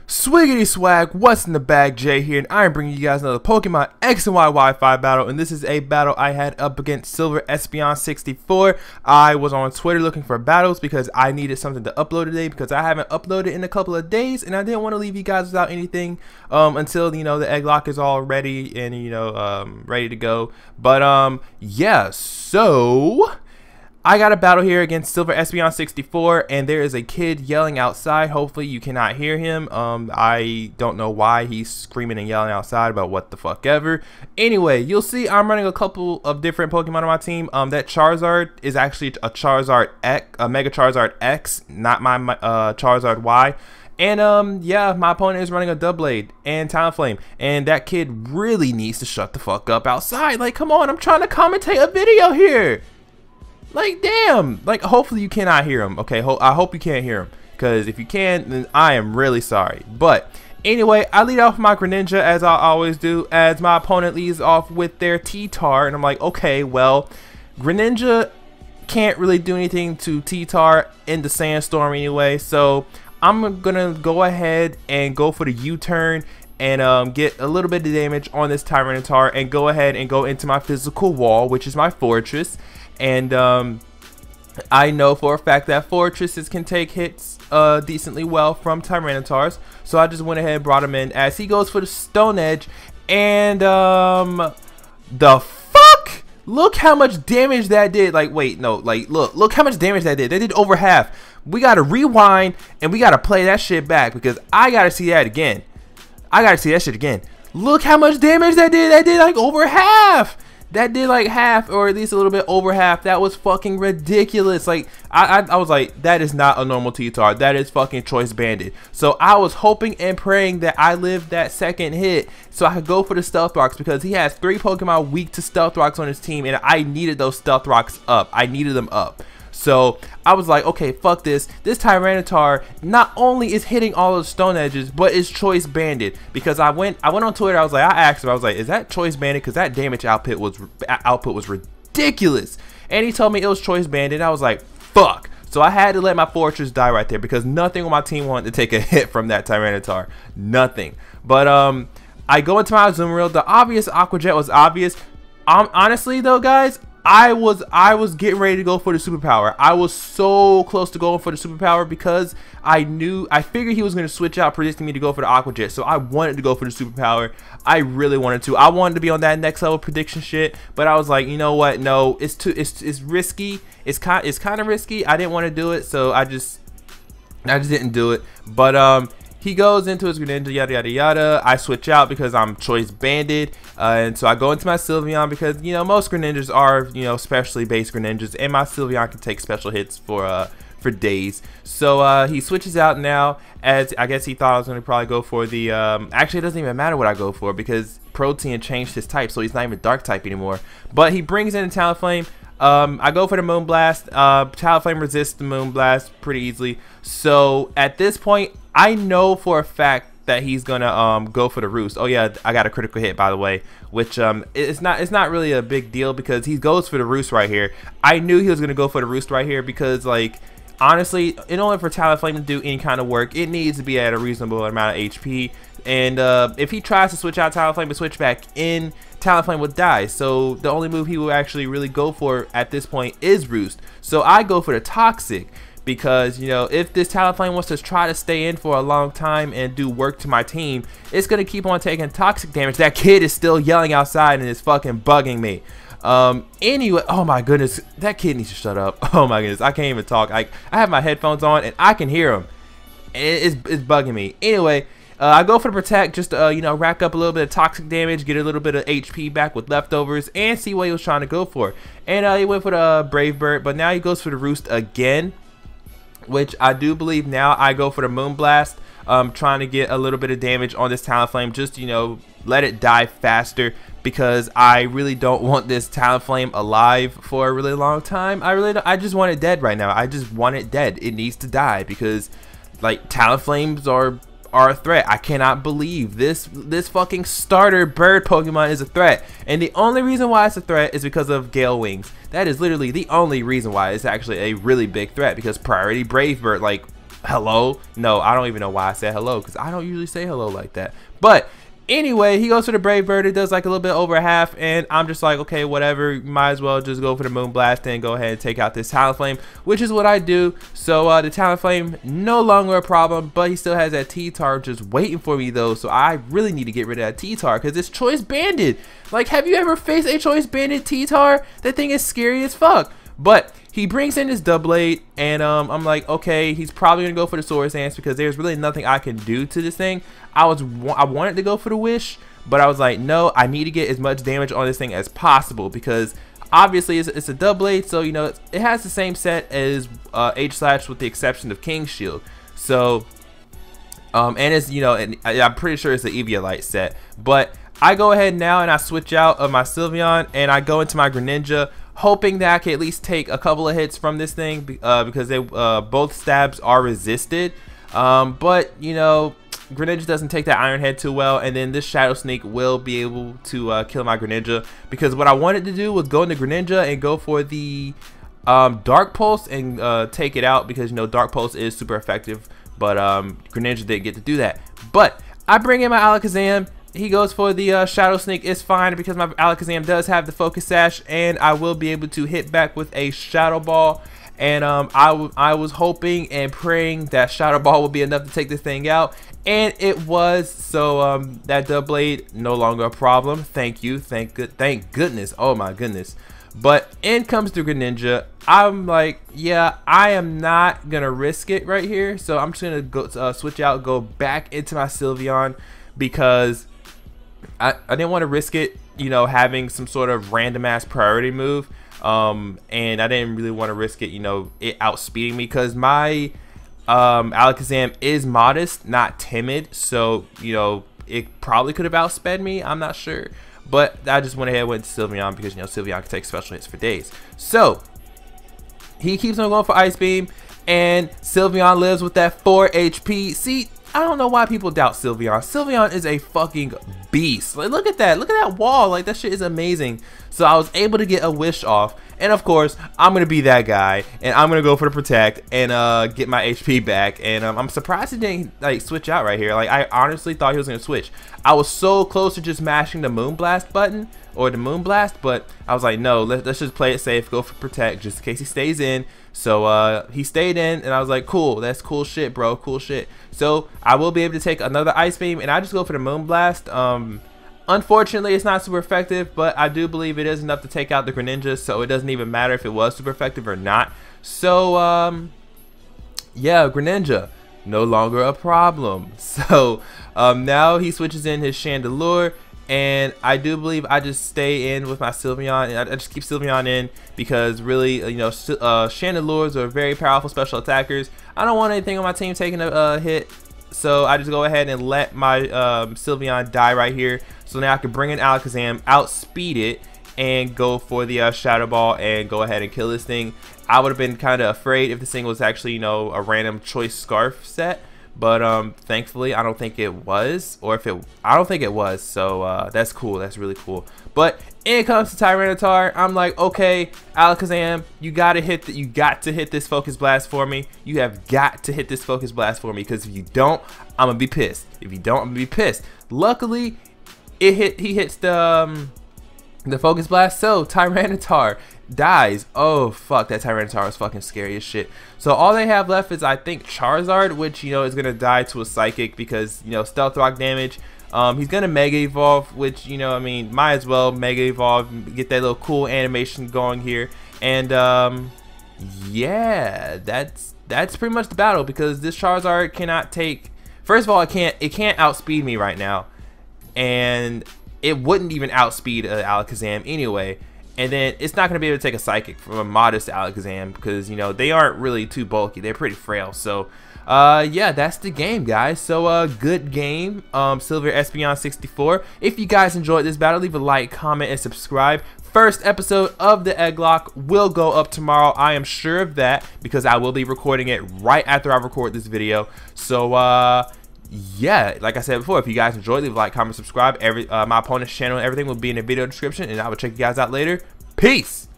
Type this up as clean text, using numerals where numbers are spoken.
Swiggity swag, what's in the bag? Jay here, and I'm bringing you guys another Pokemon X and Y Wi-Fi battle, and this is a battle I had up against SilverEspeon64. I was on Twitter looking for battles because I needed something to upload today because I haven't uploaded in a couple of days, and I didn't want to leave you guys without anything until the egg lock is all ready and ready to go. But yeah, so I got a battle here against SilverEspeon64, and there is a kid yelling outside. Hopefully you cannot hear him. I don't know why he's screaming and yelling outside about what the fuck ever. Anyway, you'll see I'm running a couple of different Pokemon on my team. That Charizard is actually a Charizard X, a Mega Charizard X, not my Charizard Y. And yeah, my opponent is running a Doublade and Talonflame, and that kid really needs to shut the fuck up outside. Like, come on, I'm trying to commentate a video here. Like, damn. Like, hopefully you cannot hear him. Okay, I hope you can't hear him, because if you can, then I am really sorry. But anyway, I lead off with my Greninja, as I always do, as my opponent leads off with their T-Tar, and I'm like, okay, well, Greninja can't really do anything to T-Tar in the Sandstorm anyway, so I'm gonna go ahead and go for the U-turn and get a little bit of damage on this Tyranitar and go ahead and go into my physical wall, which is my Fortress. And I know for a fact that Fortresses can take hits decently well from Tyranitars, so I just went ahead and brought him in as he goes for the Stone Edge. And the fuck, look how much damage that did. Like, wait, no, like, look how much damage that did. They did over half. We gotta rewind and we gotta play that shit back because I gotta see that again. I gotta see that shit again. Look how much damage that did. That did like over half. That did like half, or at least a little bit over half. That was fucking ridiculous. Like, I was like, that is not a normal T-Tar. That is fucking Choice Banded. So I was hoping and praying that I lived that second hit so I could go for the Stealth Rocks, because he has 3 Pokemon weak to Stealth Rocks on his team, and I needed those Stealth Rocks up. I needed them up. So I was like, okay, fuck this. This Tyranitar not only is hitting all of the Stone Edges, but is Choice Banded. Because I went on Twitter, I asked him, I was like, is that Choice Banded? Because that damage output was ridiculous. And he told me it was Choice Banded. I was like, fuck. So I had to let my Fortress die right there, because nothing on my team wanted to take a hit from that Tyranitar. Nothing. But I go into my Azumarill. The obvious Aqua Jet was obvious. Honestly though, guys, I was getting ready to go for the superpower. I was so close to going for the superpower because I figured he was going to switch out, predicting me to go for the Aqua Jet. So I wanted to go for the superpower. I really wanted to. I wanted to be on that next level prediction shit, but I was like, you know what? No, it's risky. It's kind of risky. I didn't want to do it, so I just didn't do it. But he goes into his Greninja, yada yada yada. I switch out because I'm Choice Banded, and so I go into my Sylveon because most Greninjas are specially based Greninjas, and my Sylveon can take special hits for days. So he switches out now, as I guess he thought I was going to probably go for the actually it doesn't even matter what I go for because Protean changed his type, so he's not even Dark type anymore. But he brings in a Talonflame. I go for the Moonblast. Talonflame resists the Moonblast pretty easily. So at this point, I know for a fact that he's gonna go for the Roost. Oh yeah, I got a critical hit, by the way, which it's not really a big deal because he goes for the Roost right here. I knew he was gonna go for the Roost right here because, like, honestly, in order for Talonflame to do any kind of work, it needs to be at a reasonable amount of HP. And if he tries to switch out Talonflame and switch back in, Talonflame would die. So the only move he will actually really go for at this point is Roost. So I go for the Toxic because, if this Talonflame wants to try to stay in for a long time and do work to my team, it's going to keep on taking toxic damage. That kid is still yelling outside and is fucking bugging me. Anyway, oh my goodness, that kid needs to shut up. Oh my goodness, I can't even talk. I have my headphones on and I can hear him. It's bugging me. Anyway, I go for the Protect just to rack up a little bit of toxic damage, get a little bit of HP back with leftovers, and see what he was trying to go for. And he went for the Brave Bird, but now he goes for the Roost again, which I do believe now I go for the Moonblast, trying to get a little bit of damage on this Talonflame, just let it die faster, because I really don't want this Talonflame alive for a really long time. I just want it dead right now. I just want it dead. It needs to die because, like, Talonflames are a threat. I cannot believe this fucking starter bird Pokemon is a threat, and the only reason why it's a threat is because of Gale Wings. That is literally the only reason why it's actually a really big threat, because Priority Brave Bird, like, hello. No, I don't even know why I said hello, because I don't usually say hello like that. But anyway, he goes for the Brave Bird. It does like a little bit over half, and I'm just like, okay, whatever. Might as well just go for the Moonblast and go ahead and take out this Talonflame, which is what I do. So the Talonflame no longer a problem, but he still has that T-Tar just waiting for me though. So I really need to get rid of that T-Tar because it's Choice Banded. Like, have you ever faced a Choice Banded T-Tar? That thing is scary as fuck. But he brings in his Doublade, and I'm like, okay, he's probably gonna go for the Swords Dance because there's really nothing I can do to this thing. I wanted to go for the Wish, but I was like, no, I need to get as much damage on this thing as possible because obviously it's a Doublade, so you know it has the same set as H/, with the exception of King's Shield. So and it's, you know, and I'm pretty sure it's the Eviolite set. But I go ahead now and I switch out of my Sylveon and I go into my Greninja, hoping that I can at least take a couple of hits from this thing because they both stabs are resisted. But you know, Greninja doesn't take that Iron Head too well, and then this Shadow Sneak will be able to kill my Greninja, because what I wanted to do was go into Greninja and go for the Dark Pulse and take it out, because you know Dark Pulse is super effective, but Greninja didn't get to do that. But I bring in my Alakazam. He goes for the Shadow Sneak. It's fine because my Alakazam does have the Focus Sash, and I will be able to hit back with a Shadow Ball. And I was hoping and praying that Shadow Ball would be enough to take this thing out, and it was. So that Doublade no longer a problem. Thank you, thank goodness. Oh my goodness. But in comes the Greninja. I'm like, yeah, I am not gonna risk it right here. So I'm just gonna go switch out, go back into my Sylveon, because I didn't want to risk it, you know, having some sort of random ass priority move. And I didn't really want to risk it, you know, it outspeeding me, because my Alakazam is modest, not timid, so you know it probably could have outsped me. I'm not sure, but I just went ahead and went to Sylveon because you know Sylveon can take special hits for days. So he keeps on going for Ice Beam, and Sylveon lives with that 4 HP. See, I don't know why people doubt Sylveon. Sylveon is a fucking beast. Like, look at that wall. Like, that shit is amazing. So I was able to get a Wish off, and of course I'm gonna be that guy, and I'm gonna go for the Protect and get my HP back. And I'm surprised he didn't like switch out right here. Like, I honestly thought he was gonna switch. I was so close to just mashing the Moonblast button or the Moonblast, but I was like, no, let's just play it safe, go for Protect just in case he stays in. So he stayed in, and I was like, cool, that's cool shit, bro, cool shit. So I will be able to take another Ice Beam, and I just go for the Moonblast. Unfortunately, it's not super effective, but I do believe it is enough to take out the Greninja, so it doesn't even matter if it was super effective or not. So yeah, Greninja no longer a problem. So now he switches in his Chandelure, and I do believe I just stay in with my Sylveon, and I just keep Sylveon in because really, you know, Chandelures are very powerful special attackers. I don't want anything on my team taking a hit, so I just go ahead and let my Sylveon die right here. So now I can bring in Alakazam, outspeed it, and go for the Shadow Ball and go ahead and kill this thing. I would have been kind of afraid if this thing was actually, you know, a random Choice Scarf set. But thankfully I don't think it was, or if it, I don't think it was, so that's cool, that's really cool. But in comes to Tyranitar. I'm like, okay, Alakazam, you got to hit this Focus Blast for me. You have got to hit this Focus Blast for me, because if you don't, I'm gonna be pissed. If you don't, I'm gonna be pissed. Luckily, he hits the Focus Blast, so Tyranitar dies. Oh fuck, that Tyranitar is fucking scary as shit. So all they have left is, I think, Charizard, which, you know, is gonna die to a Psychic because, you know, Stealth Rock damage. He's gonna Mega Evolve, which, you know, I mean, might as well Mega Evolve, get that little cool animation going here. And yeah, that's pretty much the battle, because this Charizard cannot take, first of all, it can't outspeed me right now, and it wouldn't even outspeed Alakazam anyway. And then it's not going to be able to take a Psychic from a modest Alakazam, because, you know, they aren't really too bulky. They're pretty frail. So yeah, that's the game, guys. So good game, SilverEspeon64. If you guys enjoyed this battle, leave a like, comment, and subscribe. First episode of the Egglock will go up tomorrow. I am sure of that, because I will be recording it right after I record this video. So yeah, like I said before, if you guys enjoyed, leave a like, comment, subscribe. My opponent's channel and everything will be in the video description, and I will check you guys out later. Peace.